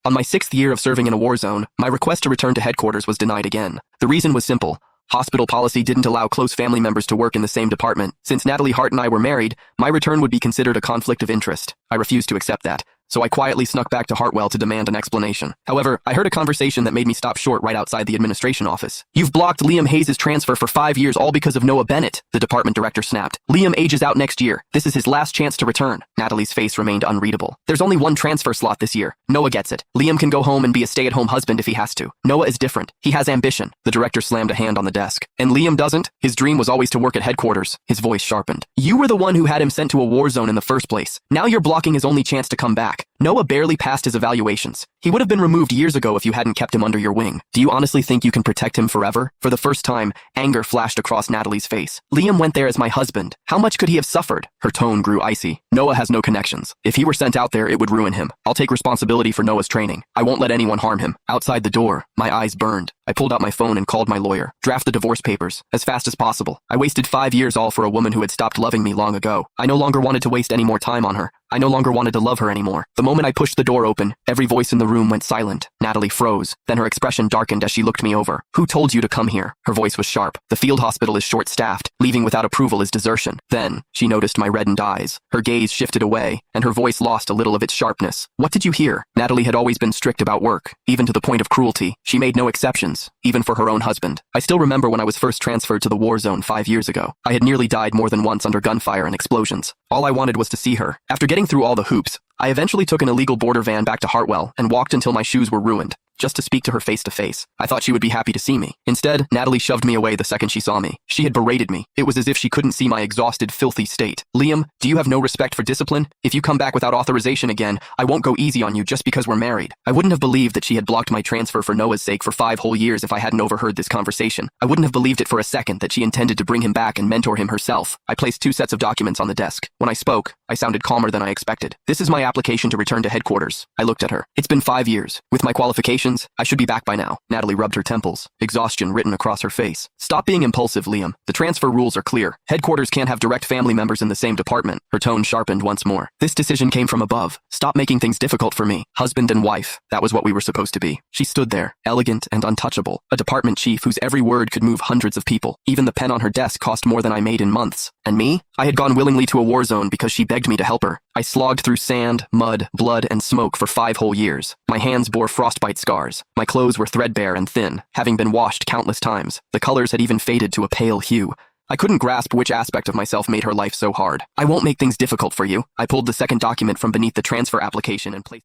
On my 6th year of serving in a war zone, my request to return to headquarters was denied again. The reason was simple. Hospital policy didn't allow close family members to work in the same department. Since Natalie Hart and I were married, my return would be considered a conflict of interest. I refused to accept that, so I quietly snuck back to Hartwell to demand an explanation. However, I heard a conversation that made me stop short right outside the administration office. "You've blocked Liam Hayes' transfer for 5 years all because of Noah Bennett," the department director snapped. "Liam ages out next year. This is his last chance to return." Natalie's face remained unreadable. "There's only one transfer slot this year. Noah gets it. Liam can go home and be a stay-at-home husband if he has to. Noah is different. He has ambition." The director slammed a hand on the desk. "And Liam doesn't? His dream was always to work at headquarters." His voice sharpened. "You were the one who had him sent to a war zone in the first place. Now you're blocking his only chance to come back. Noah barely passed his evaluations. He would have been removed years ago if you hadn't kept him under your wing. Do you honestly think you can protect him forever?" For the first time, anger flashed across Natalie's face. "Liam went there as my husband. How much could he have suffered?" Her tone grew icy. "Noah has no connections. If he were sent out there, it would ruin him. I'll take responsibility for Noah's training. I won't let anyone harm him." Outside the door, my eyes burned. I pulled out my phone and called my lawyer. "Draft the divorce papers, as fast as possible. I wasted 5 years all for a woman who had stopped loving me long ago. I no longer wanted to waste any more time on her. I no longer wanted to love her anymore." The moment I pushed the door open, every voice in the room went silent. Natalie froze. Then her expression darkened as she looked me over. "Who told you to come here?" Her voice was sharp. "The field hospital is short-staffed. Leaving without approval is desertion." Then, she noticed my reddened eyes. Her gaze shifted away, and her voice lost a little of its sharpness. "What did you hear?" Natalie had always been strict about work, even to the point of cruelty. She made no exceptions, even for her own husband. I still remember when I was first transferred to the war zone 5 years ago. I had nearly died more than once under gunfire and explosions. All I wanted was to see her. After getting through all the hoops, I eventually took an illegal border van back to Hartwell and walked until my shoes were ruined, just to speak to her face to face. I thought she would be happy to see me. Instead, Natalie shoved me away the second she saw me. She had berated me. It was as if she couldn't see my exhausted, filthy state. "Liam, do you have no respect for discipline? If you come back without authorization again, I won't go easy on you just because we're married." I wouldn't have believed that she had blocked my transfer for Noah's sake for 5 whole years if I hadn't overheard this conversation. I wouldn't have believed it for a second that she intended to bring him back and mentor him herself. I placed 2 sets of documents on the desk. When I spoke, I sounded calmer than I expected. "This is my application to return to headquarters." I looked at her. "It's been 5 years. With my qualifications, I should be back by now." Natalie rubbed her temples, exhaustion written across her face. "Stop being impulsive, Liam. The transfer rules are clear. Headquarters can't have direct family members in the same department." Her tone sharpened once more. "This decision came from above. Stop making things difficult for me. Husband and wife, that was what we were supposed to be." She stood there, elegant and untouchable, a department chief whose every word could move hundreds of people. Even the pen on her desk cost more than I made in months. And me? I had gone willingly to a war zone because she begged me to help her. I slogged through sand, mud, blood, and smoke for 5 whole years. My hands bore frostbite scars. My clothes were threadbare and thin, having been washed countless times. The colors had even faded to a pale hue. I couldn't grasp which aspect of myself made her life so hard. "I won't make things difficult for you." I pulled the second document from beneath the transfer application and placed